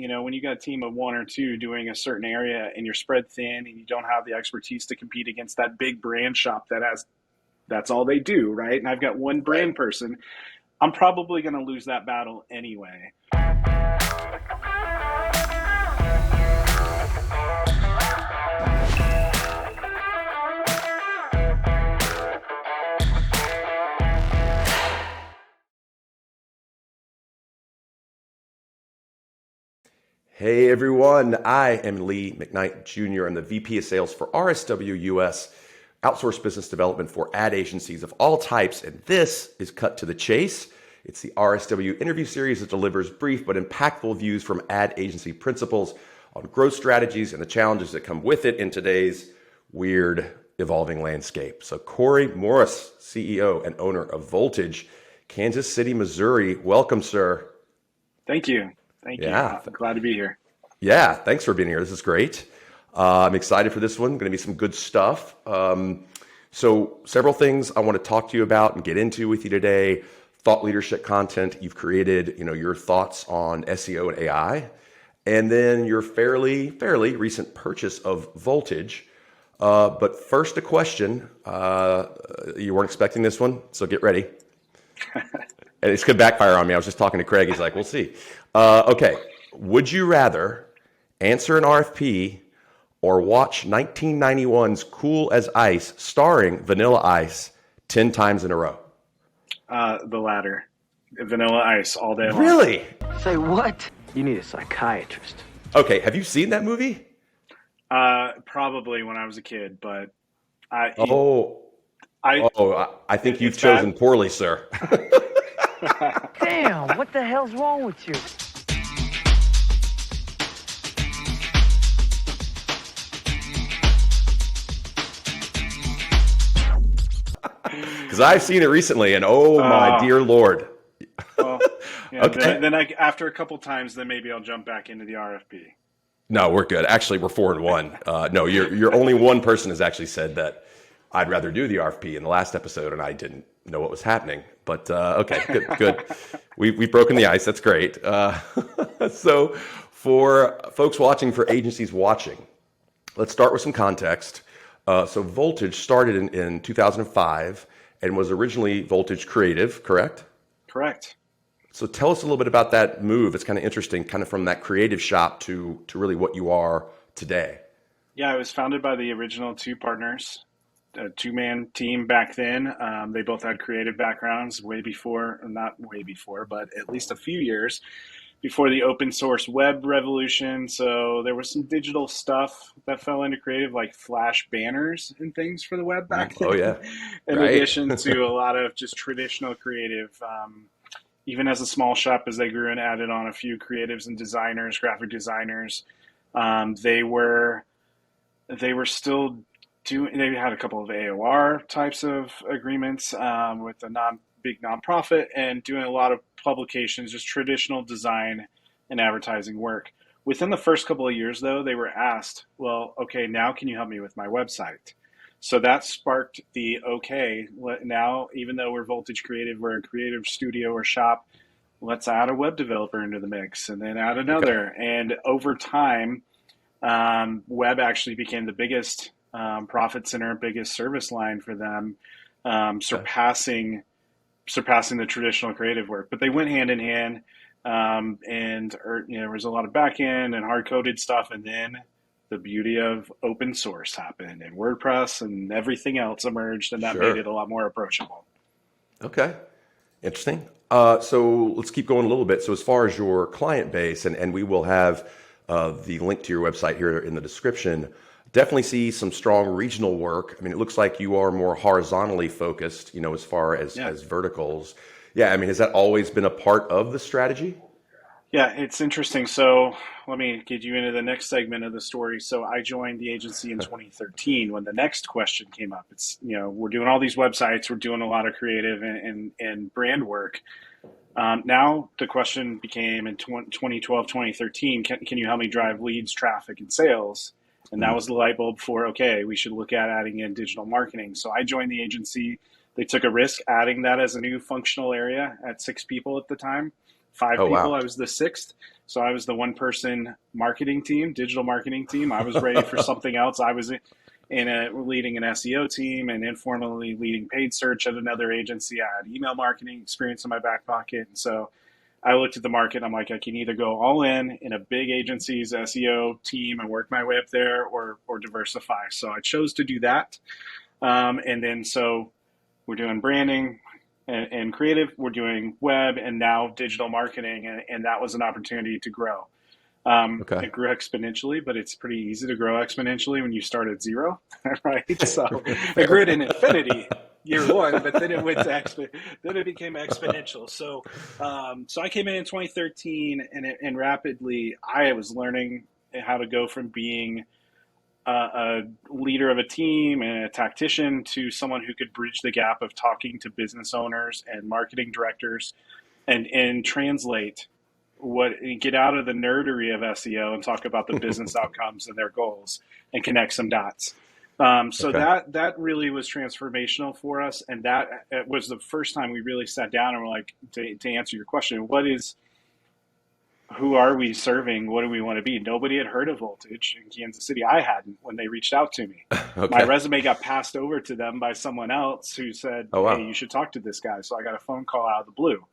when you got a team of one or two doing a certain area and you're spread thin and you don't have the expertise to compete against that big brand shop that's all they do, right? And I've got one Right. brand person, I'm probably going to lose that battle anyway. Hey everyone, I am Lee McKnight Jr. I'm the VP of Sales for RSW US, outsourced business development for ad agencies of all types, and this is Cut to the Chase. It's the RSW interview series that delivers brief but impactful views from ad agency principals on growth strategies and the challenges that come with it in today's weird, evolving landscape. So Corey Morris, CEO and owner of Voltage, Kansas City, Missouri. Welcome, sir. Thank you. Thank you. Yeah. I'm glad to be here. Yeah, thanks for being here. This is great. I'm excited for this one. Going to be some good stuff. So several things I want to talk to you about and get into with you today. Thought leadership content you've created, your thoughts on SEO and AI, and then your fairly recent purchase of Voltage. But first, a question. You weren't expecting this one, so get ready. And it's going to backfire on me. I was just talking to Craig. He's like, we'll see. Okay. Would you rather answer an RFP or watch 1991's Cool as Ice starring Vanilla Ice 10 times in a row? The latter. Vanilla Ice all day long. Really? Say what? You need a psychiatrist. Okay. Have you seen that movie? Probably when I was a kid, but I think you've it's chosen bad. poorly, sir. Damn, what the hell's wrong with you? Because I've seen it recently, and oh my dear Lord. Well, yeah, Okay. then after a couple times, then maybe I'll jump back into the RFP. No, we're good. Actually, we're 4-1. No, you're only one person has actually said that I'd rather do the RFP in the last episode, and I didn't know what was happening. But okay, good. We've broken the ice. That's great. So for folks watching, for agencies watching, let's start with some context. So Voltage started in 2005 and was originally Voltage Creative, correct? Correct. So tell us a little bit about that move. It's kind of interesting, kind of from that creative shop to really what you are today. Yeah, it was founded by the original two partners, a two-man team back then. They both had creative backgrounds way before, not way before, but at least a few years before the open source web revolution. So there was some digital stuff that fell into creative, like flash banners and things for the web back then. Oh yeah, In right. addition to a lot of just traditional creative. Even as a small shop, as they grew and added on a few creatives and designers, graphic designers, they were still doing. They had a couple of AOR types of agreements with a big nonprofit, and doing a lot of publications, just traditional design and advertising work. Within the first couple of years, though, they were asked, "Well, okay, now can you help me with my website?" So that sparked the okay. Now, even though we're Voltage Creative, we're a creative studio or shop. Let's add a web developer into the mix, and then add another. Okay. And over time, web actually became the biggest profit center, biggest service line for them, surpassing the traditional creative work. But they went hand in hand, and there was a lot of back end and hard coded stuff, and then the beauty of open source happened, and WordPress and everything else emerged, and that made Sure. it a lot more approachable. Okay. Interesting. So let's keep going a little bit. So as far as your client base, and we will have the link to your website here in the description, definitely see some strong regional work. I mean, it looks like you are more horizontally focused, as far as, Yeah. as verticals. Yeah, I mean, has that always been a part of the strategy? Yeah, it's interesting. So let me get you into the next segment of the story. So I joined the agency in 2013 when the next question came up. It's, we're doing all these websites, we're doing a lot of creative and brand work. Now the question became in 2012, 2013, can you help me drive leads, traffic, and sales? And that was the light bulb for, okay, we should look at adding in digital marketing. So I joined the agency. They took a risk adding that as a new functional area at 6 people at the time. 5 Oh, people. wow. I was the sixth. So I was the one person marketing team, digital marketing team. I was ready for something else. I was leading an SEO team and informally leading paid search at another agency. I had email marketing experience in my back pocket. And so I looked at the market. I'm like, I can either go all in a big agency's SEO team and work my way up there, or diversify. So I chose to do that. And then so we're doing branding and creative, we're doing web, and now digital marketing. And that was an opportunity to grow. Okay. It grew exponentially, but it's pretty easy to grow exponentially when you start at zero, right? So it grew in infinity year one, but then it went to then it became exponential. So I came in 2013, and rapidly I was learning how to go from being a leader of a team and a tactician to someone who could bridge the gap of talking to business owners and marketing directors and translate get out of the nerdery of SEO and talk about the business outcomes and their goals and connect some dots. So Okay. that really was transformational for us, and that was the first time we really sat down and were like, to answer your question, who are we serving? What do we want to be? Nobody had heard of Voltage in Kansas City. I hadn't when they reached out to me. My Okay. resume got passed over to them by someone else who said, Oh, "Hey, wow. you should talk to this guy." So I got a phone call out of the blue.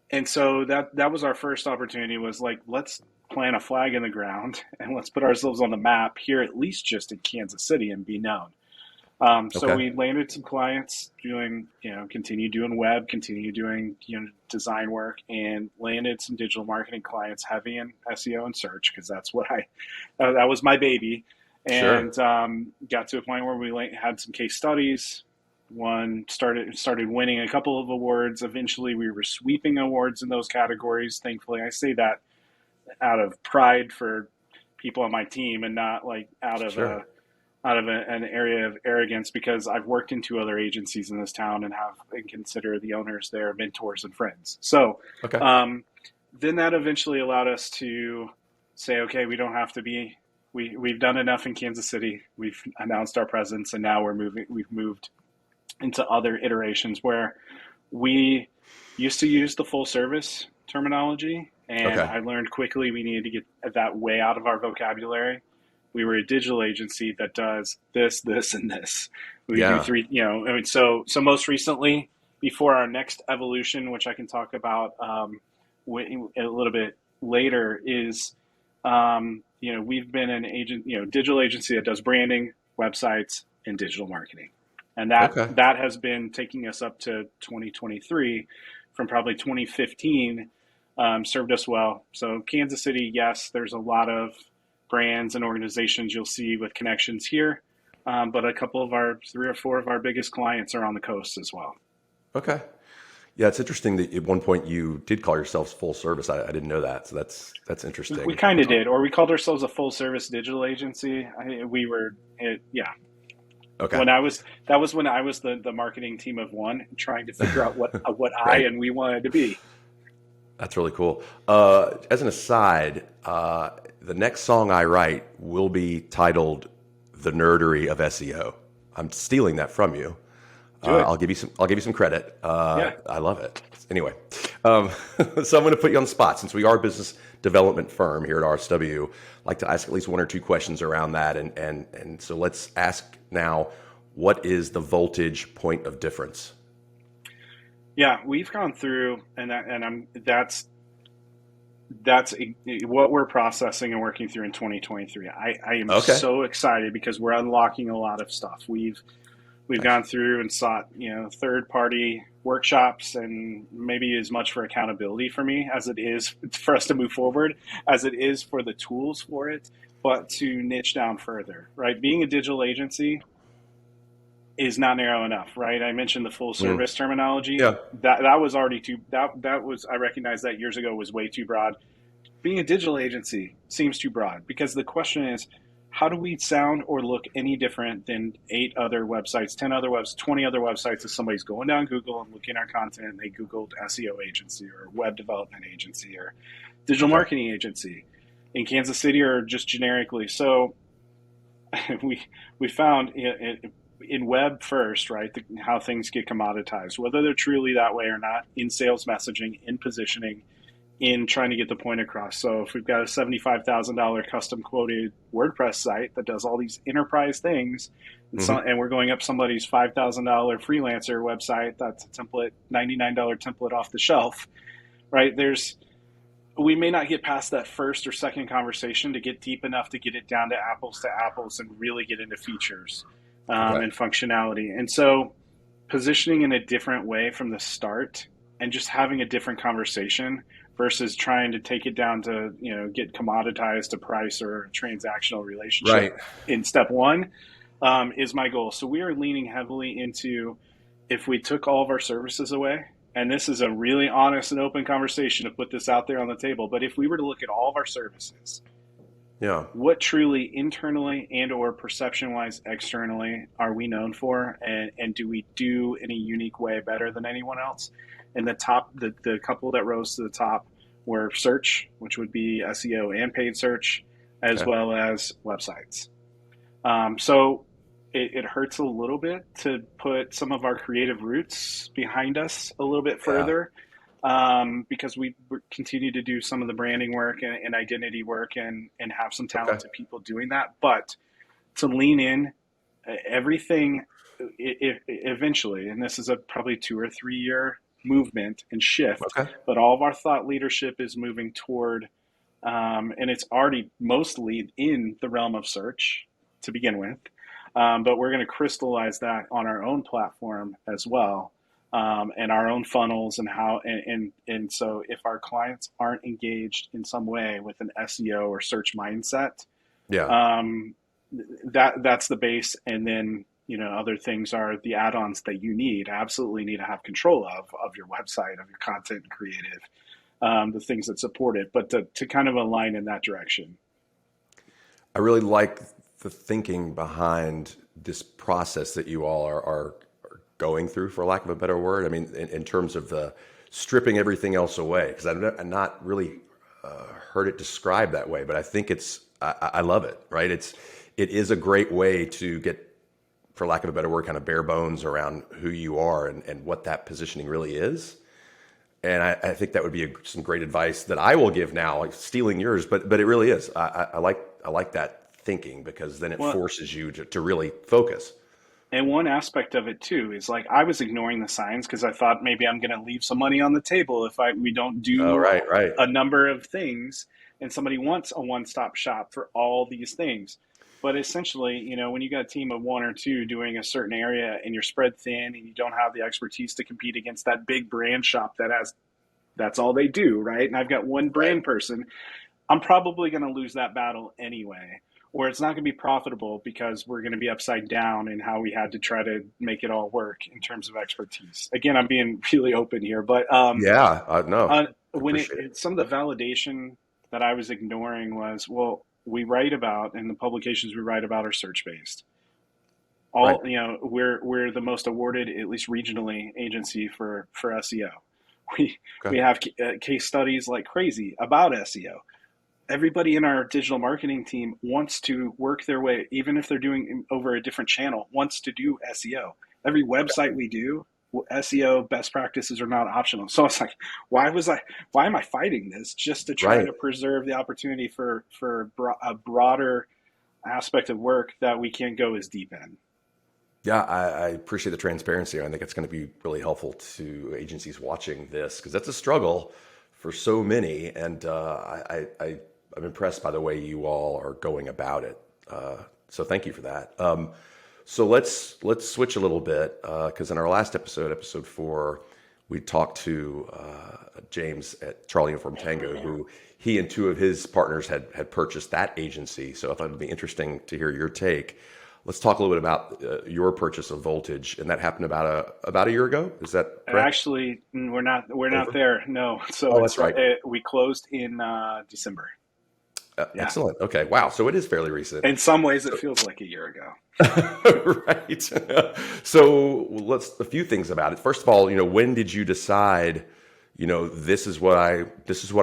And so that was our first opportunity, was like, let's plant a flag in the ground and let's put ourselves on the map here, at least just in Kansas City, and be known. So Okay. we landed some clients doing, continue doing web, continue doing, design work, and landed some digital marketing clients heavy in SEO and search, because that's what that was my baby. Sure. And got to a point where we had some case studies. One started winning a couple of awards. Eventually, we were sweeping awards in those categories. Thankfully, I say that out of pride for people on my team, and not like out of Sure. an area of arrogance, because I've worked in 2 other agencies in this town and consider the owners their mentors and friends. So Okay. then that eventually allowed us to say, okay, we don't have to be. We've done enough in Kansas City. We've announced our presence, and now we've moved into other iterations where we used to use the full service terminology, and Okay. I learned quickly we needed to get that way out of our vocabulary. We were a digital agency that does this, this, and this. We do Yeah. 3, so most recently, before our next evolution, which I can talk about a little bit later, is we've been an digital agency that does branding, websites, and digital marketing. And Okay. that has been taking us up to 2023 from probably 2015, served us well. So Kansas City, yes, there's a lot of brands and organizations you'll see with connections here, but a couple of 3 or 4 of our biggest clients are on the coast as well. Okay. Yeah, it's interesting that at one point you did call yourselves full service. I didn't know that, so that's We interesting. kind of did, or we called ourselves a full service digital agency. Yeah. Okay. That was when I was the marketing team of one, trying to figure out what Right. we wanted to be. That's really cool. As an aside, the next song I write will be titled "The Nerdery of SEO." I'm stealing that from you. Do it. I'll give you some. I'll give you some credit. Yeah. I love it. Anyway, so I'm going to put you on the spot, since we are a business development firm here at RSW. I'd like to ask at least 1 or 2 questions around that, and so let's ask now: what is the Voltage point of difference? Yeah, we've gone through, that's what we're processing and working through in 2023. I am Okay. so excited because we're unlocking a lot of stuff. We've Nice. gone through and sought, third party workshops, and maybe as much for accountability for me as it is for us to move forward, as it is for the tools for it, but to niche down further, right? Being a digital agency is not narrow enough, right? I mentioned the full Mm. service terminology. Yeah. That was already that was, I recognized that years ago, was way too broad. Being a digital agency seems too broad, because the question is, how do we sound or look any different than 8 other websites, 10 other 20 other websites? If somebody's going down Google and looking at our content, and they Googled SEO agency or web development agency or digital Okay. marketing agency in Kansas City, or just generically. So we found in web first, right? How things get commoditized, whether they're truly that way or not, in sales messaging, in positioning, in trying to get the point across. So if we've got a $75,000 custom quoted WordPress site that does all these enterprise things, and we're going up somebody's $5,000 freelancer website, that's a template, $99 template off the shelf, right? We may not get past that first or second conversation to get deep enough to get it down to apples and really get into features and functionality. And so positioning in a different way from the start and just having a different conversation versus trying to take it down to, get commoditized to price or a transactional relationship in step one is my goal. So we are leaning heavily into, if we took all of our services away, and this is a really honest and open conversation to put this out there on the table, but if we were to look at all of our services, what truly internally and or perception wise externally are we known for, and do we do in a unique way better than anyone else? And the couple that rose to the top were search, which would be SEO and paid search, as well as websites. So it hurts a little bit to put some of our creative roots behind us a little bit further, because we continue to do some of the branding work and identity work and have some talented people doing that. But to lean in, everything eventually, and this is a probably 2 or 3 year movement and shift, but all of our thought leadership is moving toward, and it's already mostly in the realm of search to begin with. But we're going to crystallize that on our own platform as well, and our own funnels and how. And so, if our clients aren't engaged in some way with an SEO or search mindset, that's the base. And then other things are the add-ons that you absolutely need to have control of your website, of your content and creative, the things that support it. But to kind of align in that direction. I really like the thinking behind this process that you all are going through, for lack of a better word. I mean, in terms of the stripping everything else away, because I've not really heard it described that way, but I think I love it, right? It is a great way to get, for lack of a better word, kind of bare bones around who you are and what that positioning really is. And I think that would be some great advice that I will give now, like stealing yours, but it really is. I like that thinking, because then it forces you to really focus. And one aspect of it too is, like, I was ignoring the signs because I thought maybe I'm going to leave some money on the table if we don't do a number of things, and somebody wants a one-stop shop for all these things. But essentially, when you got a team of 1 or 2 doing a certain area and you're spread thin and you don't have the expertise to compete against that big brand shop that's all they do, right? And I've got one brand person, I'm probably going to lose that battle anyway. Or it's not going to be profitable because we're going to be upside down in how we had to try to make it all work in terms of expertise. Again, I'm being really open here, but some of the validation that I was ignoring was, we write about, and the publications we write about are search based. We're the most awarded, at least regionally, agency for SEO. We have case studies like crazy about SEO. Everybody in our digital marketing team wants to work their way, even if they're doing over a different channel, wants to do SEO. Every website we do, SEO best practices are not optional. So it's like, why am I fighting this just to try to preserve the opportunity for a broader aspect of work that we can't go as deep in? Yeah, I appreciate the transparency. I think it's going to be really helpful to agencies watching this, because that's a struggle for so many. And I'm impressed by the way you all are going about it. So thank you for that. So let's switch a little bit, because in our last episode 4, we talked to James at Charlie Uniform Tango, who he and 2 of his partners had purchased that agency. So I thought it'd be interesting to hear your take. Let's talk a little bit about your purchase of Voltage, and that happened about a year ago. Is that correct? Actually, we're not there. No. So that's right. We closed in December. Excellent. Okay. Wow. So it is fairly recent. In some ways, it feels like a year ago. Right. So a few things about it. First of all, when did you decide, this is what I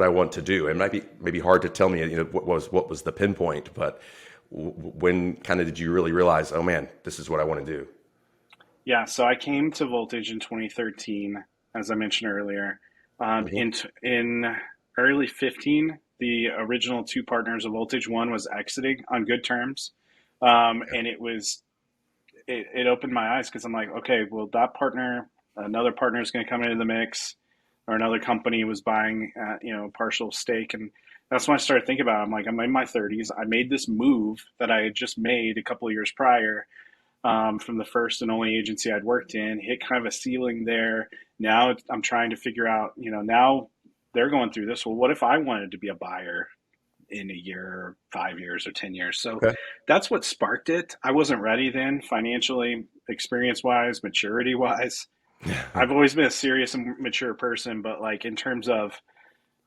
want to do? It might be maybe hard to tell me, what was the pinpoint, but when kind of did you really realize, oh man, this is what I want to do? Yeah, so I came to Voltage in 2013, as I mentioned earlier. Hmm. In early 15, the original two partners of Voltage, one was exiting on good terms, and it opened my eyes because I'm like, okay, well that partner, another partner is going to come into the mix, or another company was buying, partial stake, and that's when I started thinking about it. I'm like, I'm in my 30s. I made this move that I had just made a couple of years prior, from the first and only agency I'd worked in, hit kind of a ceiling there. Now I'm trying to figure out, now they're going through this. Well, what if I wanted to be a buyer in a year, or 5 years, or 10 years? So Okay. that's what sparked it. I wasn't ready then, financially, experience wise, maturity wise. I've always been a serious and mature person, but like in terms of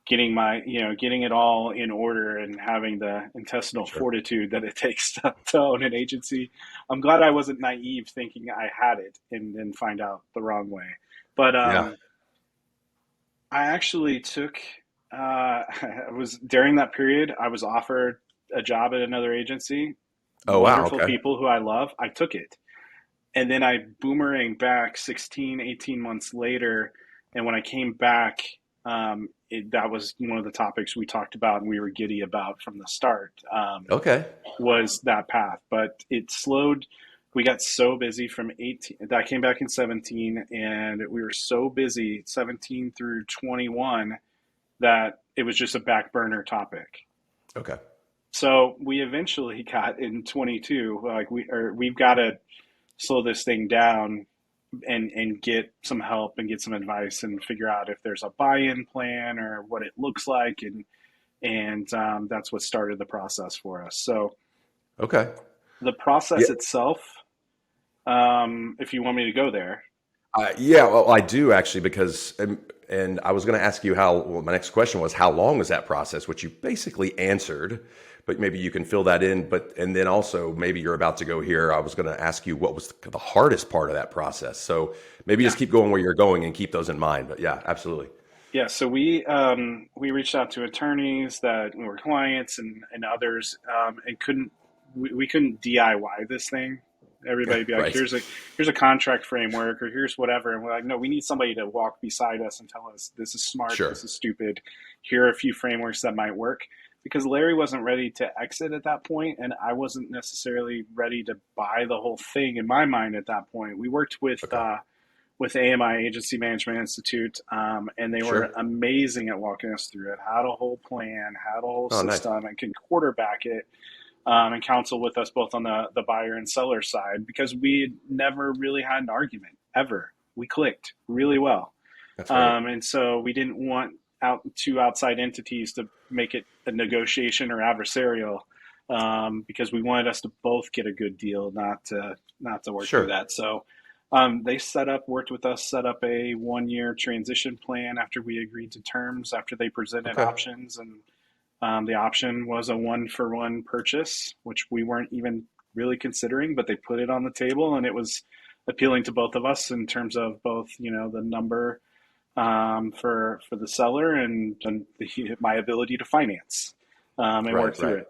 getting it all in order and having the intestinal Sure. fortitude that it takes to own an agency. I'm glad I wasn't naive thinking I had it and then find out the wrong way. But Yeah. I actually took, I was during that period, I was offered a job at another agency, Oh, wow. wonderful Okay. people who I love. I took it. And then I boomerang back 16, 18 months later. And when I came back, that was one of the topics we talked about and we were giddy about from the start, Okay. was that path. But it slowed. We got so busy from 18. I came back in 17, and we were so busy 17 through 21 that it was just a back burner topic. Okay. So we eventually got in 22, like we've got to slow this thing down and get some help and get some advice and figure out if there's a buy-in plan or what it looks like, and that's what started the process for us. So Okay. the Yeah. process itself, if you want me to go there. Yeah, well, I do actually because, and I was going to ask you well, my next question was how long was that process, which you basically answered, but maybe you can fill that in. And then also maybe you're about to go here. I was going to ask you what was the hardest part of that process. So maybe Yeah, just keep going where you're going and keep those in mind. But yeah, absolutely. yeah. So we reached out to attorneys that were clients and others, and we couldn't DIY this thing. Everybody be like, Right. here's a contract framework, or here's whatever, and we're like, no, we need somebody to walk beside us and tell us this is smart, Sure. this is stupid. Here are a few frameworks that might work. Because Larry wasn't ready to exit at that point, and I wasn't necessarily ready to buy the whole thing in my mind at that point. We worked Okay. with AMI, Agency Management Institute, and they were Sure. amazing at walking us through it, how to whole plan, how to whole Oh, nice. system, and can quarterback it, and counsel with us both on the buyer and seller side, because we never really had an argument ever. We clicked really well, That's great. and so we didn't want two outside entities to make it a negotiation or adversarial, because we wanted us to both get a good deal, not to work through Sure. that. So they worked with us, set up a 1 year transition plan after we agreed to terms, after they presented Okay. options. And the option was a 1-for-1 purchase, which we weren't even really considering, but they put it on the table, and it was appealing to both of us in terms of both, the number, for the seller, and my ability to finance, and Right. work through Right. it.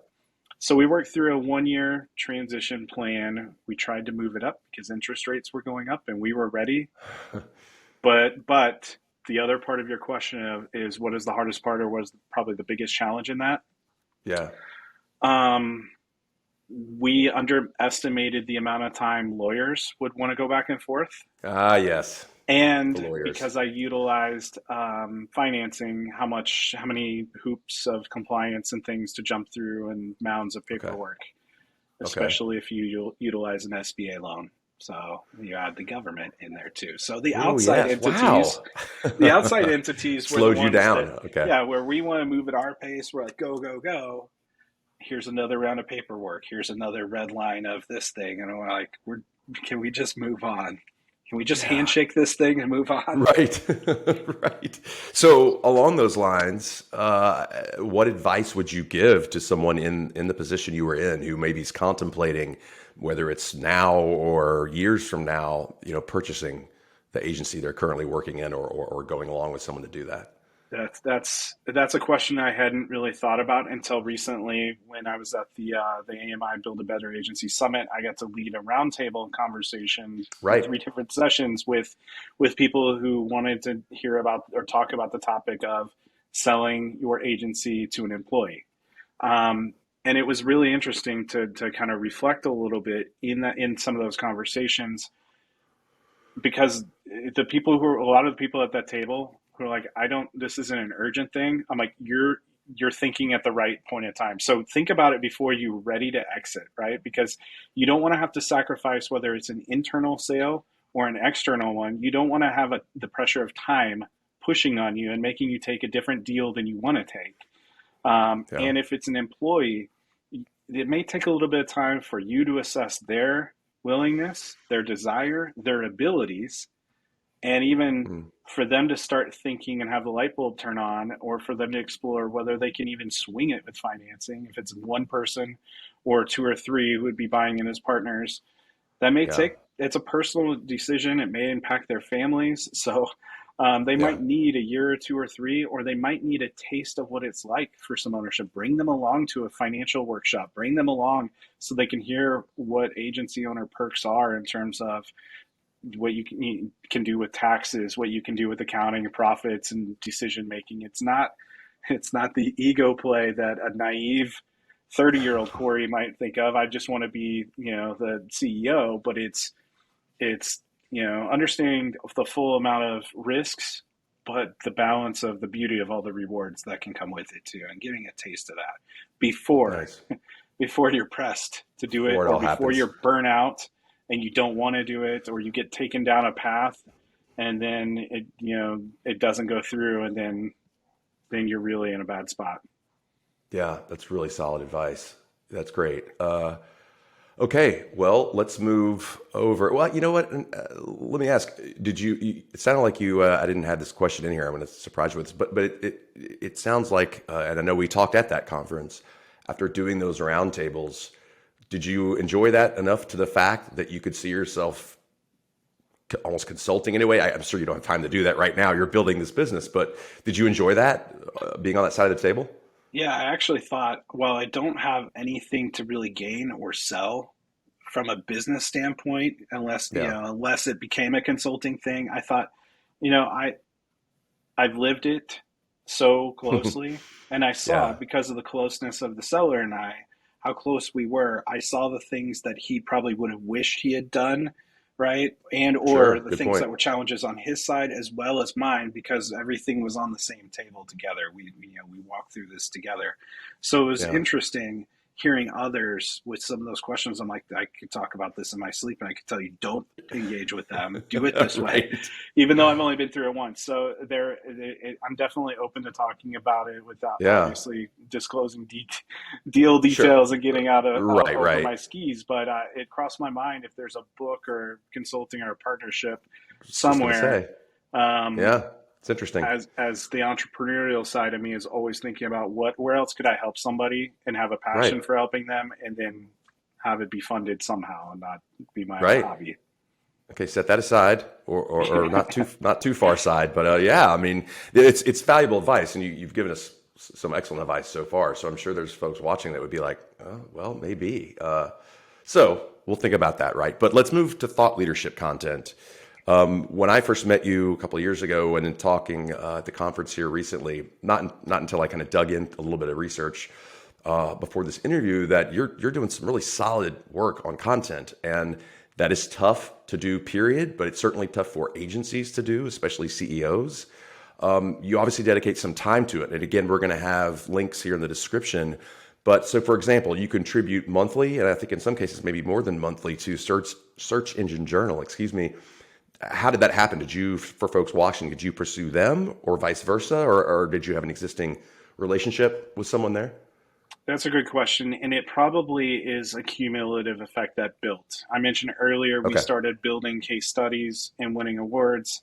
So we worked through a 1 year transition plan. We tried to move it up because interest rates were going up, and we were ready. But the other part of your question is what is the hardest part, or was probably the biggest challenge in that? Yeah. Um, we underestimated the amount of time lawyers would want to go back and forth. Ah, yes. The And lawyers. because I utilized, financing, how many hoops of compliance and things to jump through, and mounds of Okay. paperwork, Okay. especially if you utilize an SBA loan. So you add the government in there too. So Oh, yes. Wow. the outside entities were the Slowed you ones down. that, Okay. yeah, where we want to move at our pace. We're like, go, go, go. Here's another round of paperwork. Here's another red line of this thing. And we're like, can we just move on? Can we just Yeah. handshake this thing and move on? Right. Right. So along those lines, what advice would you give to someone in the position you were in who maybe is contemplating, whether it's now or years from now, purchasing the agency they're currently working in, or going along with someone to do that? That's a question I hadn't really thought about until recently when I was at the AMI Build a Better Agency Summit. I got to lead a roundtable conversation in Right. 3 different sessions with people who wanted to hear about or talk about the topic of selling your agency to an employee. And it was really interesting to kind of reflect a little bit in some of those conversations because the people who are a lot of the people at that table who are like, I don't, this isn't an urgent thing. I'm like, you're thinking at the right point in time. So think about it before you're ready to exit, right? Because you don't want to have to sacrifice whether it's an internal sale or an external one. You don't want to have the pressure of time pushing on you and making you take a different deal than you want to take. Yeah. And if it's an employee, it may take a little bit of time for you to assess their willingness, their desire, their abilities, and even Mm. for them to start thinking and have the light bulb turn on, or for them to explore whether they can even swing it with financing. If it's one person or two or three who would be buying in as partners, that may Yeah. take, it's a personal decision. It may impact their families. So they Yeah. might need a year or two or three, or they might need a taste of what it's like for some ownership. Bring them along to a financial workshop, bring them along so they can hear what agency owner perks are in terms of what you can do with taxes, what you can do with accounting, profits, and decision making. It's not the ego play that a naive 30-year-old Corey might think of. I just want to be, the CEO, but it's understanding the full amount of risks, but the balance of the beauty of all the rewards that can come with it too, and getting a taste of that before Nice. before you're pressed to do it, Before it or all before happens. you're burnt out and you don't want to do it, or you get taken down a path and then it doesn't go through, and then you're really in a bad spot. Yeah, that's really solid advice. That's great. Okay, well, let's move over. Well, you know what? Let me ask. It sounded like you. I didn't have this question in here. I'm going to surprise you with this, but it sounds like, and I know we talked at that conference after doing those roundtables. Did you enjoy that enough to the fact that you could see yourself almost consulting anyway? I'm sure you don't have time to do that right now. You're building this business, but did you enjoy that being on that side of the table? Yeah, I actually thought, well, I don't have anything to really gain or sell from a business standpoint unless, Yeah, unless it became a consulting thing. I thought, you know, I I've lived it so closely, and I saw, yeah, because of the closeness of the seller and I, how close we were. I saw the things that he probably would have wished he had done, right? And or sure. the Good things point. that were challenges on his side as well as mine, because everything was on the same table together. We walked through this together. So it was Yeah, interesting hearing others with some of those questions. I'm like, I could talk about this in my sleep, and I could tell you, don't engage with them. Do it this way, right. even though I've only been through it once. So I'm definitely open to talking about it without Yeah, obviously disclosing deal sure. details and getting out Right, over right. my skis. But it crossed my mind, if there's a book or consulting or a partnership Just gonna somewhere. say. Um, Yeah, it's interesting. as the entrepreneurial side of me is always thinking about where else could I help somebody and have a Right, passion for helping them, and then have it be funded somehow and not be my own right. hobby. Okay, set that aside, or not too far aside. But yeah, I mean, it's valuable advice, and you've given us some excellent advice so far. So I'm sure there's folks watching that would be like, oh, well, maybe. So we'll think about that, right? But let's move to thought leadership content. When I first met you a couple of years ago, and in talking at the conference here recently, not until I kind of dug in a little bit of research before this interview, that you're doing some really solid work on content, and that is tough to do. Period, but it's certainly tough for agencies to do, especially CEOs. You obviously dedicate some time to it, and again, we're going to have links here in the description. But so, for example, you contribute monthly, and I think in some cases maybe more than monthly, to Search Engine Journal. Excuse me. How did that happen? Did you, for folks watching, did you pursue them, or vice versa, or did you have an existing relationship with someone there? That's a good question, and it probably is a cumulative effect that built. I mentioned earlier we Okay. started building case studies and winning awards.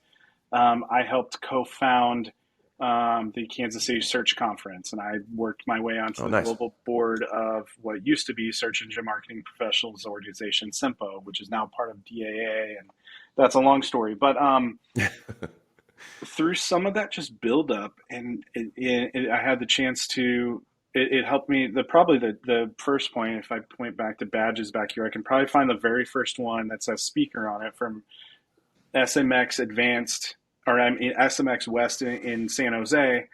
I helped co-found the Kansas City Search Conference, and I worked my way onto Oh, the nice. global board of what used to be Search Engine Marketing Professionals Organization, SEMPO, which is now part of DAA, and that's a long story. But through some of that just build up, and I had the chance to. It helped me. Probably the first point. If I point back to badges back here, I can probably find the very first one that says speaker on it from SMX Advanced, or I mean SMX West in San Jose.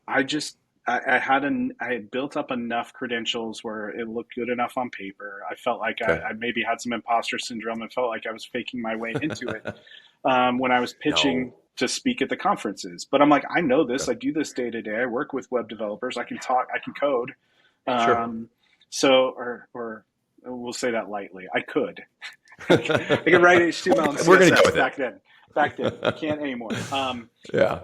I just I had built up enough credentials where it looked good enough on paper. I felt like Okay. I maybe had some imposter syndrome and felt like I was faking my way into it when I was pitching No. to speak at the conferences. But I'm like, I know this. Okay. I do this day to day. I work with web developers. I can talk. I can code. Sure. Um, so, or we'll say that lightly. I could. I could write HTML and We're gonna go CSS with back then. Back then, I it. can't anymore. Yeah.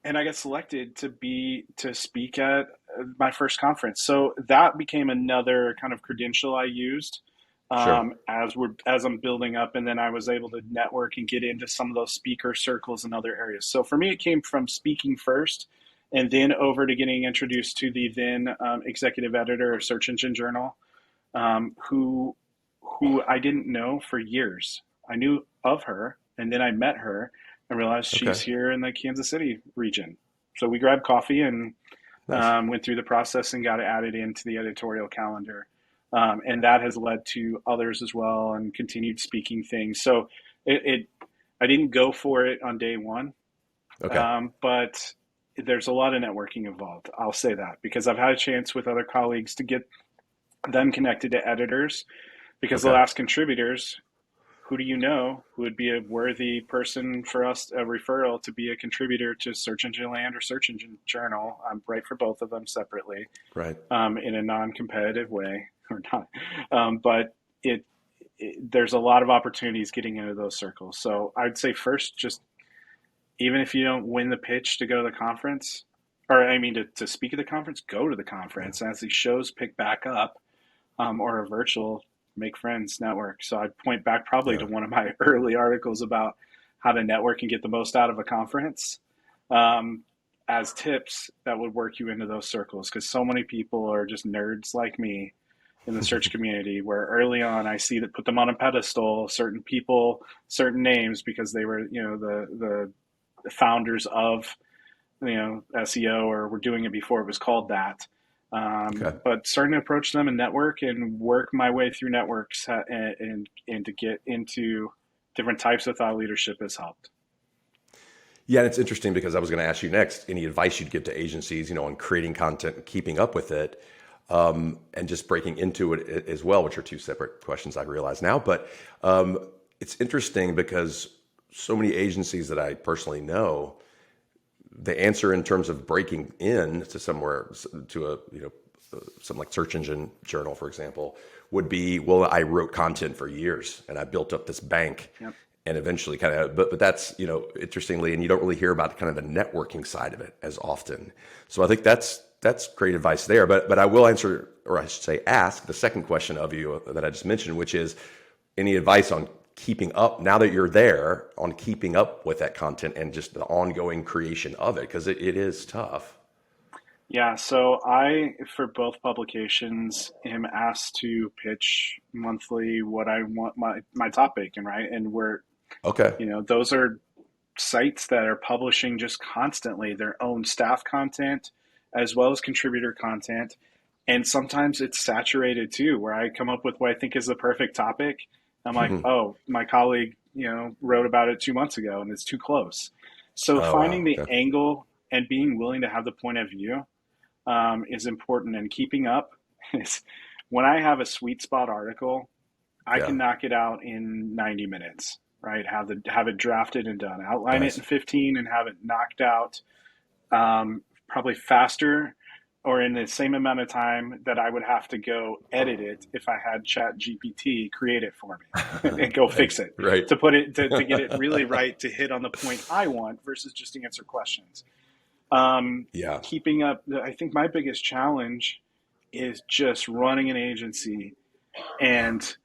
And I got selected to speak at my first conference. So that became another kind of credential I used Sure. as I'm building up, and then I was able to network and get into some of those speaker circles in other areas. So for me, it came from speaking first, and then over to getting introduced to the then executive editor of Search Engine Journal, who I didn't know for years. I knew of her, and then I met her and realized she's Okay. here in the Kansas City region. So we grabbed coffee and Nice. went through the process and got it added into the editorial calendar. And that has led to others as well and continued speaking things. So I didn't go for it on day one, Okay. but there's a lot of networking involved. I'll say that because I've had a chance with other colleagues to get them connected to editors because they'll Okay. ask contributors, who do you know who would be a worthy person for us, a referral to be a contributor to Search Engine Land or Search Engine Journal? I'm right for both of them separately, Right. in a non-competitive way or not. But there's a lot of opportunities getting into those circles. So I'd say first, just even if you don't win the pitch to go to the conference, or I mean to speak at the conference, go to the Yeah. conference. As these shows pick back up, or a virtual, make friends, network. So I'd point back probably Yeah. to one of my early articles about how to network and get the most out of a conference, um, as tips that would work you into those circles. Because so many people are just nerds like me in the search community, where early on I see that put them on a pedestal, certain people, certain names, because they were, the founders of, SEO, or were doing it before it was called that. Okay. But starting to approach them and network and work my way through networks, and to get into different types of thought leadership has helped. Yeah, and it's interesting because I was going to ask you next any advice you'd give to agencies, on creating content and keeping up with it, and just breaking into it as well, which are two separate questions I realize now. But it's interesting because so many agencies that I personally know, the answer in terms of breaking in to somewhere, to a something like Search Engine Journal, for example, would be, well, I wrote content for years and I built up this bank, Yep. and eventually kind of, but that's, interestingly, and you don't really hear about kind of the networking side of it as often. So I think that's great advice there. But I will answer, or I should say, ask the second question of you that I just mentioned, which is any advice on keeping up now that you're there, on keeping up with that content and just the ongoing creation of it, because it is tough. Yeah, so I, for both publications, am asked to pitch monthly what I want my topic, and right, and Okay. those are sites that are publishing just constantly their own staff content as well as contributor content. And sometimes it's saturated too, where I come up with what I think is the perfect topic. I'm like, oh, my colleague, wrote about it 2 months ago and it's too close. So Oh, finding wow. the Okay. angle and being willing to have the point of view, is important. And keeping up is, when I have a sweet spot article, I Yeah. can knock it out in 90 minutes, right? Have it drafted and done. Outline it in Nice. 15 and have it knocked out, probably faster or in the same amount of time that I would have to go edit it if I had Chat GPT create it for me and go Right. fix it Right. to put it to get it really right, to hit on the point I want versus just to answer questions. Yeah. Keeping up, I think my biggest challenge is just running an agency and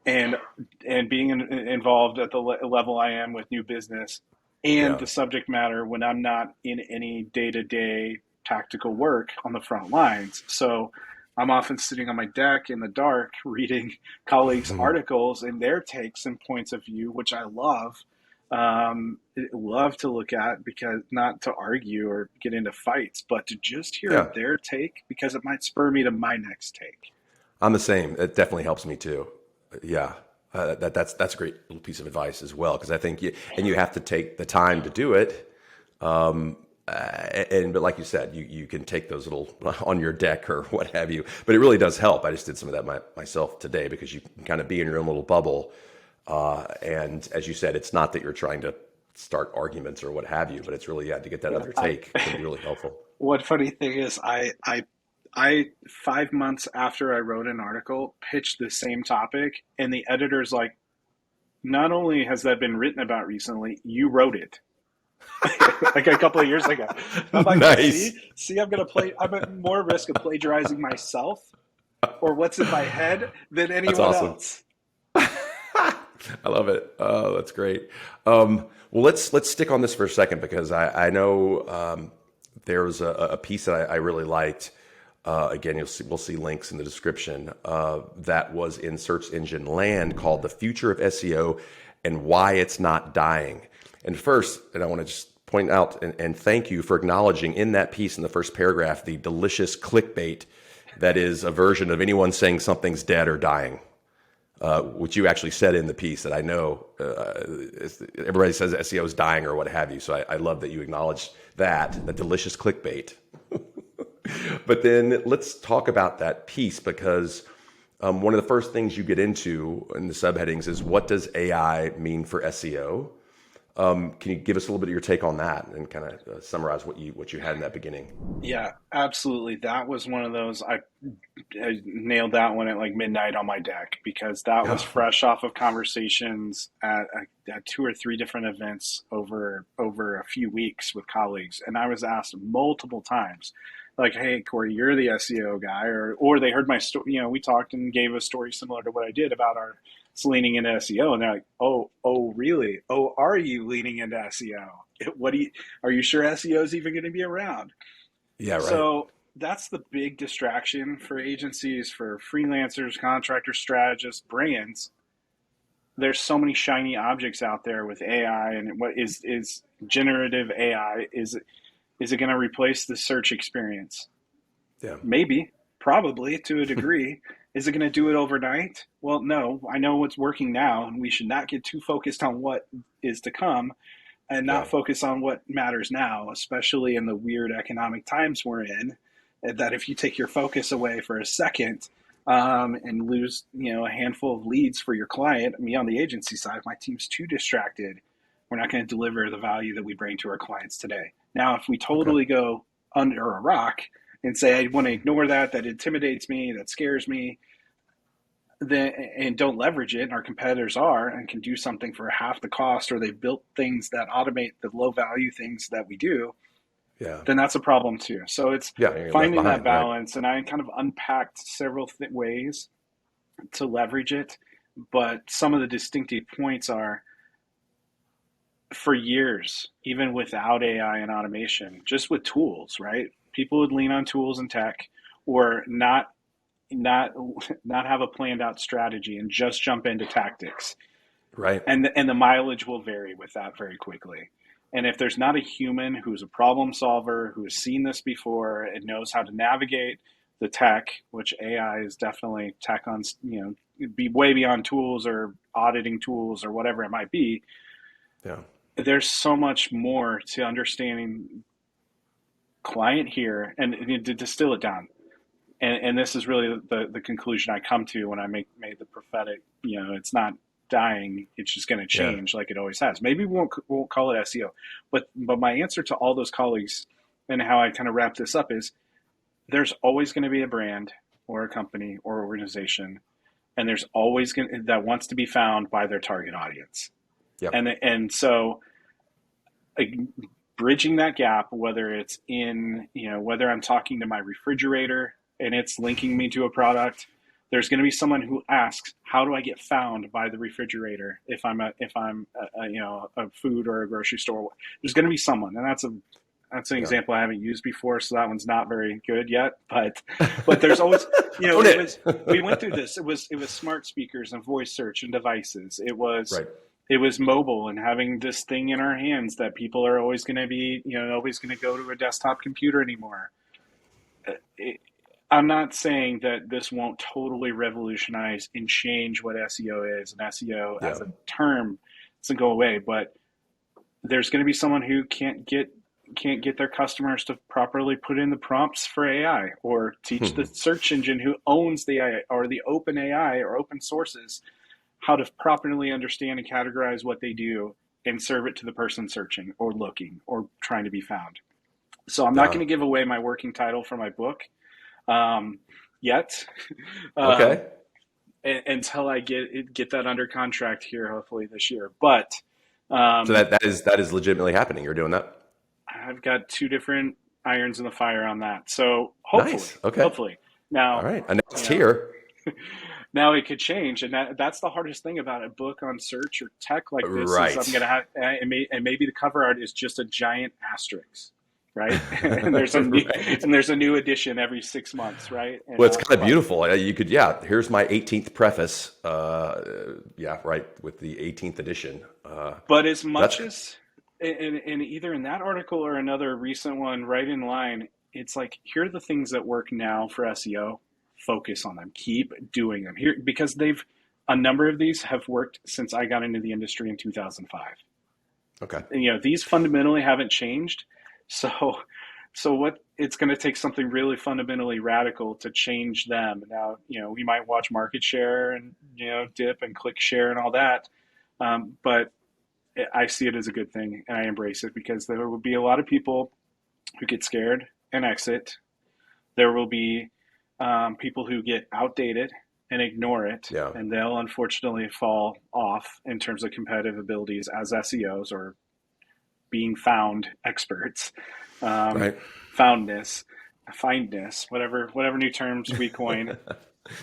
and being involved at the level I am with new business and Yeah. the subject matter when I'm not in any day-to-day tactical work on the front lines. So I'm often sitting on my deck in the dark reading colleagues' articles and their takes and points of view, which I love. love to look at, because not to argue or get into fights, but to just hear Yeah, their take, because it might spur me to my next take. I'm the same. It definitely helps me too. Yeah, that's a great little piece of advice as well, because I think you have to take the time to do it. But like you said, you can take those little on your deck or what have you. But it really does help. I just did some of that myself today, because you can kind of be in your own little bubble. And as you said, it's not that you're trying to start arguments or what have you, but it's really, to get that other take can be really helpful. What funny thing is, I 5 months after I wrote an article, pitched the same topic, and the editor's like, not only has that been written about recently, you wrote it. Like a couple of years ago. I'm like, Nice. see, I'm at more risk of plagiarizing myself or what's in my head than That's anyone awesome. else. I love it. Oh, that's great. Well, let's stick on this for a second, because I know there was a piece that I really liked. Again, we'll see links in the description. That was in search engine land, called "The Future of SEO and Why It's Not Dying." And first, I want to just point out and thank you for acknowledging in that piece, in the first paragraph, the delicious clickbait that is a version of anyone saying something's dead or dying. Which you actually said in the piece, that I know everybody says SEO is dying or what have you. So I love that you acknowledged that, the delicious clickbait. But then let's talk about that piece, because one of the first things you get into in the subheadings is, what does AI mean for SEO? Can you give us a little bit of your take on that and kind of summarize what you had in that beginning? Yeah, absolutely. That was one of those, I nailed that one at like midnight on my deck, because that was fresh off of conversations at 2 or 3 different events over a few weeks with colleagues. And I was asked multiple times, like, hey, Corey, you're the SEO guy, or they heard my story. We talked and gave a story similar to what I did about our leaning into SEO, and they're like, oh, really? Oh, are you leaning into SEO? Are you sure SEO is even going to be around? Yeah, right. So that's the big distraction for agencies, for freelancers, contractors, strategists, brands. There's so many shiny objects out there with AI, and what is generative AI? Is it going to replace the search experience? Yeah. Maybe, probably to a degree. Is it going to do it overnight? Well, no. I know what's working now, and we should not get too focused on what is to come and not focus on what matters now, especially in the weird economic times we're in, that if you take your focus away for a second and lose, a handful of leads for your client, me on the agency side, my team's too distracted. We're not going to deliver the value that we bring to our clients today. Now, if we totally go under a rock and say, I want to ignore that intimidates me, that scares me, then, and don't leverage it, and our competitors are and can do something for half the cost, or they've built things that automate the low value things that we do, then that's a problem too. So it's finding that balance. Right. And I kind of unpacked several ways to leverage it, but some of the distinctive points are, for years, even without AI and automation, just with tools, right? People would lean on tools and tech, or not have a planned out strategy and just jump into tactics. Right. And the mileage will vary with that very quickly. And if there's not a human who's a problem solver, who has seen this before and knows how to navigate the tech, which AI is definitely tech on, be way beyond tools or auditing tools or whatever it might be. Yeah. There's so much more to understanding client here, and to distill it down. And this is really the conclusion I come to when I made the prophetic, it's not dying, it's just going to change like it always has. Maybe we won't call it SEO, but my answer to all those colleagues and how I kind of wrap this up is, there's always going to be a brand or a company or organization, and there's always that wants to be found by their target audience. Yep. And so bridging that gap, whether it's in, whether I'm talking to my refrigerator and it's linking me to a product, there's going to be someone who asks, how do I get found by the refrigerator if I'm a food or a grocery store? There's going to be someone, and that's an example I haven't used before, so that one's not very good yet. But there's always, we went through this. It was smart speakers and voice search and devices. It was it was mobile and having this thing in our hands that people are always going to be, always going to go to a desktop computer anymore. It, I'm not saying that this won't totally revolutionize and change what SEO is, and SEO Yeah. as a term doesn't go away, but there's going to be someone who can't get their customers to properly put in the prompts for AI, or teach the search engine who owns the AI or the open AI or open sources how to properly understand and categorize what they do and serve it to the person searching or looking or trying to be found. So I'm not going Yeah. to give away my working title for my book yet, Okay. until I get that under contract here, hopefully this year. But So that is legitimately happening. You're doing that. I've got two different irons in the fire on that. So Nice. Okay. hopefully All now, right. Announced you know, here. now it could change, and that's the hardest thing about a book on search or tech like this is I'm Right. gonna have, and maybe the cover art is just a giant asterisk, right? and there's a new Right. and there's a new edition every 6 months, right? And Well, it's kind of but beautiful. You could, yeah. Here's my 18th preface. Yeah, right, with the 18th edition. but as That's much as in either in that article or another recent one, right in line, it's like, here are the things that work now for SEO. Focus on them. Keep doing them here, because a number of these have worked since I got into the industry in 2005. okay. And, these fundamentally haven't changed. So, what it's going to take something really fundamentally radical to change them. Now, we might watch market share and, dip and click share and all that. But I see it as a good thing, and I embrace it, because there will be a lot of people who get scared and exit. There will be people who get outdated and ignore it, Yeah. and they'll unfortunately fall off in terms of competitive abilities as SEOs or being found experts, Right. foundness, findness, whatever new terms we coin.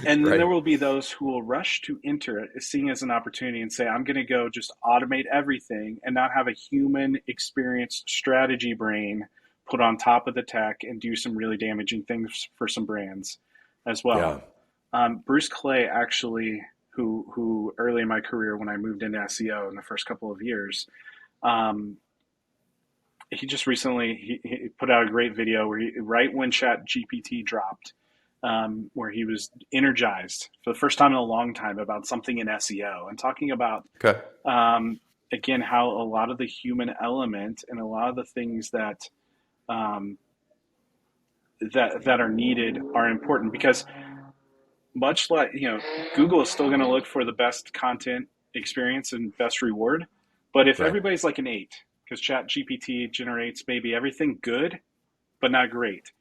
And then there Right. will be those who will rush to enter it, seeing it as an opportunity, and say, I'm going to go just automate everything and not have a human experienced strategy brain put on top of the tech and do some really damaging things for some brands as Yeah. well. Bruce Clay, actually, who early in my career, when I moved into SEO in the first couple of years, um, he just recently he put out a great video where right when Chat GPT dropped, where he was energized for the first time in a long time about something in SEO, and talking about, Okay. again, how a lot of the human element and a lot of the things that um, that are needed are important, because much like, Google is still going to look for the best content experience and best reward. But if Right. everybody's like an 8, because Chat GPT generates maybe everything good but not great,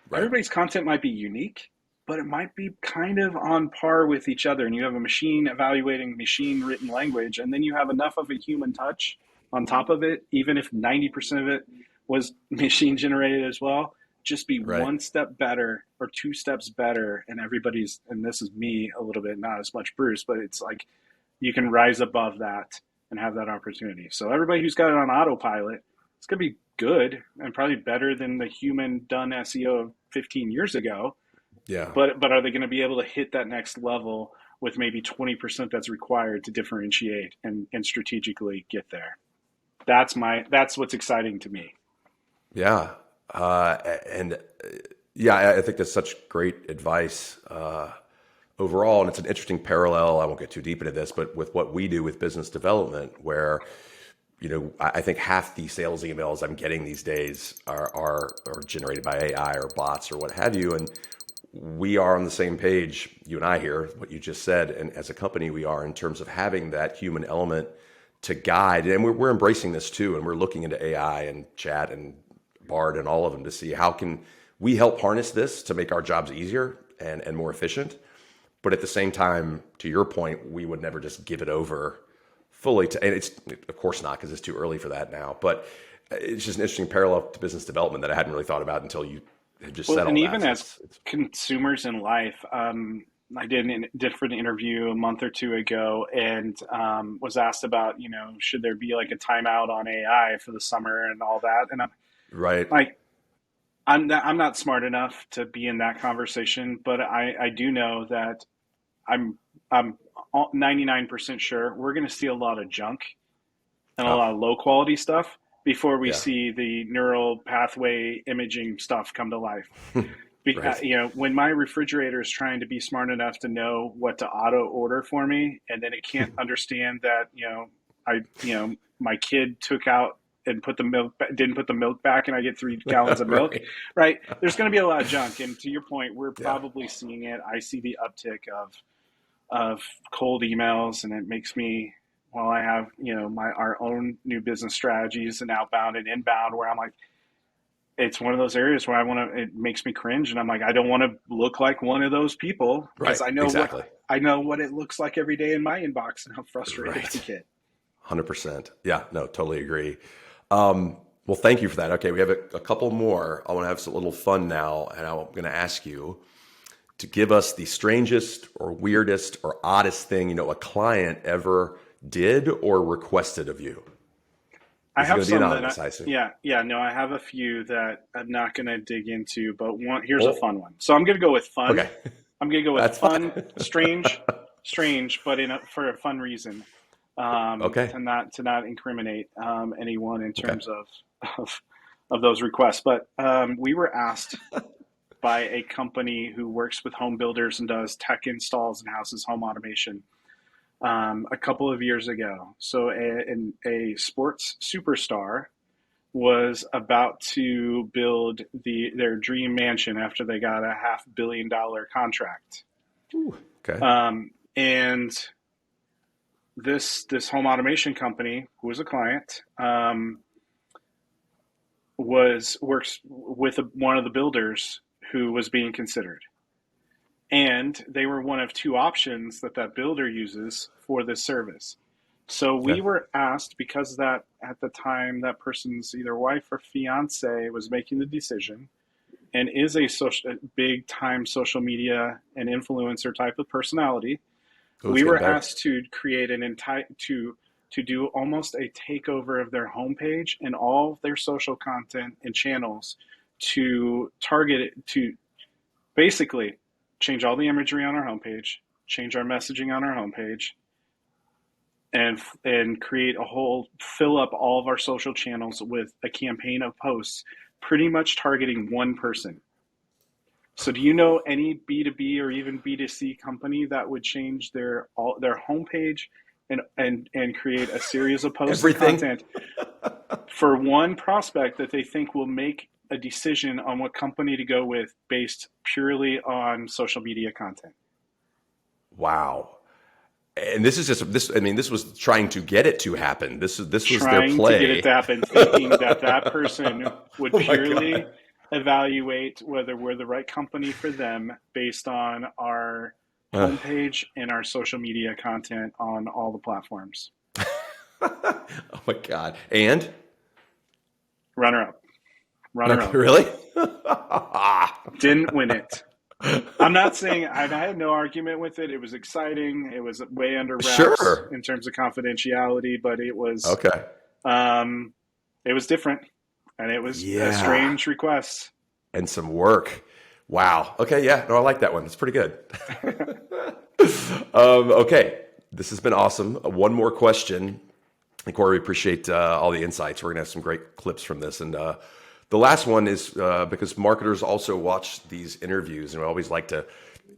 Right. everybody's content might be unique, but it might be kind of on par with each other. And you have a machine evaluating machine written language, and then you have enough of a human touch on top of it, even if 90% of it was machine generated as well. Just be Right. one step better or two steps better, and everybody's, and this is me a little bit, not as much Bruce, but it's like you can rise above that and have that opportunity. So everybody who's got it on autopilot, it's going to be good and probably better than the human done SEO of 15 years ago. Yeah. But are they going to be able to hit that next level with maybe 20% that's required to differentiate and strategically get there? That's what's exciting to me. Yeah. And yeah, I think that's such great advice overall. And it's an interesting parallel. I won't get too deep into this, but with what we do with business development, where, I think half the sales emails I'm getting these days are generated by AI or bots or what have you. And we are on the same page, you and I here, what you just said. And as a company, we are, in terms of having that human element to guide. And we're embracing this too. And we're looking into AI and chat and Bard and all of them to see how can we help harness this to make our jobs easier and more efficient. But at the same time, to your point, we would never just give it over fully to, and it's of course not, because it's too early for that now. But it's just an interesting parallel to business development that I hadn't really thought about until you had just said all And that. even So as consumers in life, I did a different interview a month or two ago, and was asked about, should there be like a timeout on AI for the summer and all that. And I'm right. like, I'm not smart enough to be in that conversation, but I do know that I'm I'm 99% sure we're going to see a lot of junk and a Oh, lot of low quality stuff before we yeah. see the neural pathway imaging stuff come to life. Right. When my refrigerator is trying to be smart enough to know what to auto order for me, and then it can't understand that, my kid took out and didn't put the milk back, and I get 3 gallons of milk, Right. right? There's going to be a lot of junk. And to your point, we're Yeah. probably seeing it. I see the uptick of cold emails, and it makes me, while I have, our own new business strategies and outbound and inbound, where I'm like, it's one of those areas where it makes me cringe, and I'm like, I don't want to look like one of those people, because Right. Exactly. I know what it looks like every day in my inbox and how frustrated I Right. get. 100%. Yeah. No, totally agree. Well, thank you for that. Okay. We have a couple more. I want to have some little fun now. And I'm going to ask you to give us the strangest or weirdest or oddest thing, a client ever did or requested of you. I This is have going to be some anonymous, I assume. yeah, no, I have a few that I'm not going to dig into, but here's a Oh, fun one. So I'm going to go with fun. okay. I'm going to go with That's fine. fun, strange, but for a fun reason, Okay. to not incriminate anyone in Okay. terms of, of those requests. But we were asked by a company who works with home builders and does tech installs and houses home automation a couple of years ago. So a sports superstar was about to build their dream mansion after they got a $500 million contract. Ooh, okay. And this home automation company, who was a client, works with one of the builders who was being considered. And they were one of two options that builder uses for this service. So we Okay. were asked, because that at the time that person's either wife or fiance was making the decision and is a big time social media and influencer type of personality, Oh, it's we getting were better. asked to create an entire to do almost a takeover of their homepage and all of their social content and channels, to target it, to basically change all the imagery on our homepage, change our messaging on our homepage, and create a whole, fill up all of our social channels with a campaign of posts pretty much targeting one person. So do you know any B2B or even B2C company that would change their homepage and create a series of posts and Everything. content for one prospect that they think will make a decision on what company to go with based purely on social media content? Wow. And this is just this. I mean, this was trying to get it to happen. This was their Trying to get it play. to happen, thinking that person would Oh my purely God. evaluate whether we're the right company for them based on our Uh, homepage and our social media content on all the platforms. oh my God. And Runner up, runner okay, up. really? Didn't win it. I'm not saying, I had no argument with it. It was exciting. It was way under wraps Sure. in terms of confidentiality, but Okay. um, it was different, and it was a Yeah. strange request. And some work. Wow. Okay. Yeah. No, I like that one. That's pretty good. Okay. This has been awesome. One more question. And Corey, we appreciate all the insights. We're going to have some great clips from this. And the last one is because marketers also watch these interviews, and we always like to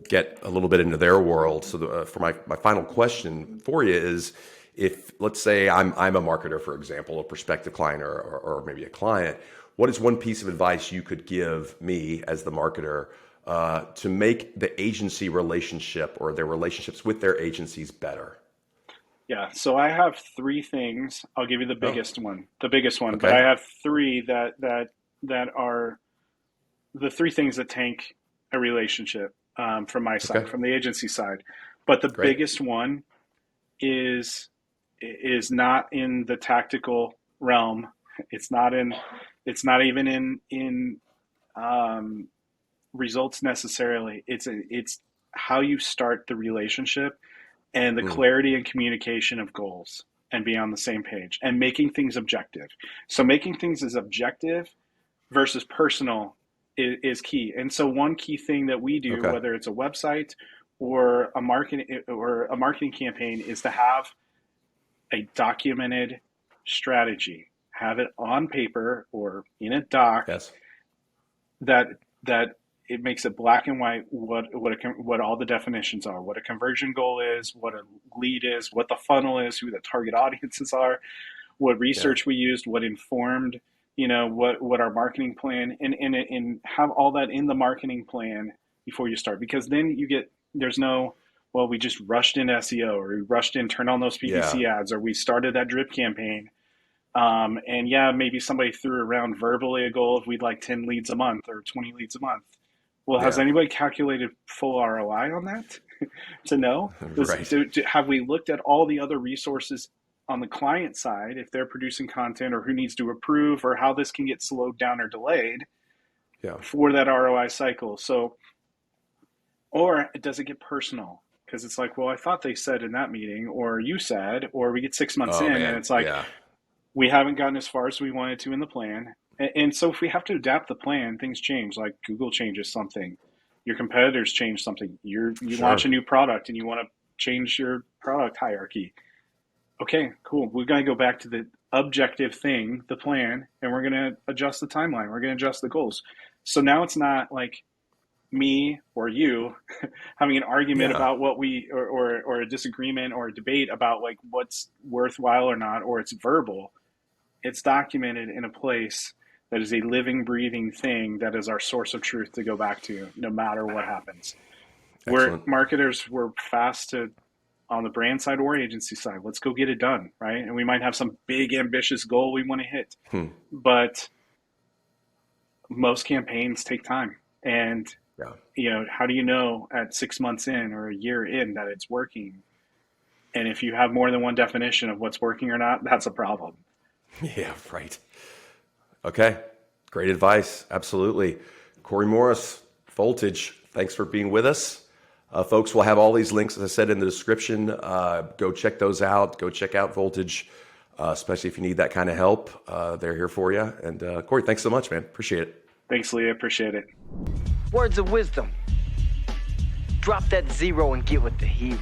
get a little bit into their world. So for my final question for you is, if let's say I'm a marketer, for example, a prospective client or maybe a client, what is one piece of advice you could give me as the marketer to make the agency relationship or their relationships with their agencies better? Yeah, so I have three things. I'll give you Oh, the biggest one, but I okay. have three that are the three things that tank a relationship, from my Okay. side, from the agency side. But the Great. biggest one is not in the tactical realm. It's not in. It's not even in um, results necessarily. It's how you start the relationship and the Mm, clarity and communication of goals and be on the same page and making things objective. So making things as objective versus personal is key. And so one key thing that we do, okay. whether it's a website or a marketing campaign is to have a documented strategy, have it on paper or in a doc. Yes. that it makes it black and white what all the definitions are, what a conversion goal is, what a lead is, what the funnel is, who the target audiences are, what research we used, what informed, what our marketing plan, and have all that in the marketing plan before you start, because then there's no, well, we just rushed in SEO, or we rushed in, turned on those PPC ads, or we started that drip campaign. And yeah, maybe somebody threw around verbally a goal of we'd like 10 leads a month or 20 leads a month. Well, has anybody calculated full ROI on that to know? Right. Have we looked at all the other resources on the client side, if they're producing content, or who needs to approve, or how this can get slowed down or delayed for that ROI cycle? So, or does it get personal? Because it's like, well, I thought they said in that meeting, or you said, or we get 6 months in, and it's like, we haven't gotten as far as we wanted to in the plan. And so if we have to adapt the plan, things change. Like Google changes something, your competitors change something, you launch a new product and you want to change your product hierarchy. Okay, cool. We're going to go back to the objective thing, the plan, and we're going to adjust the timeline. We're going to adjust the goals. So now it's not like me or you having an argument about what or a disagreement or a debate about like what's worthwhile or not, or it's verbal. It's documented in a place that is a living, breathing thing that is our source of truth to go back to no matter what happens. Excellent. Where marketers were fast to, on the brand side or agency side, let's go get it done, right? And we might have some big, ambitious goal we want to hit. But most campaigns take time. And, how do you know at 6 months in or a year in that it's working? And if you have more than one definition of what's working or not, that's a problem. Yeah, right. Okay. Great advice. Absolutely. Corey Morris, Voltage, thanks for being with us. Folks, we'll have all these links, as I said, in the description. Go check those out. Go check out Voltage, especially if you need that kind of help. They're here for you. And Corey, thanks so much, man. Appreciate it. Thanks, Lee. I appreciate it. Words of wisdom. Drop that zero and get with the hero.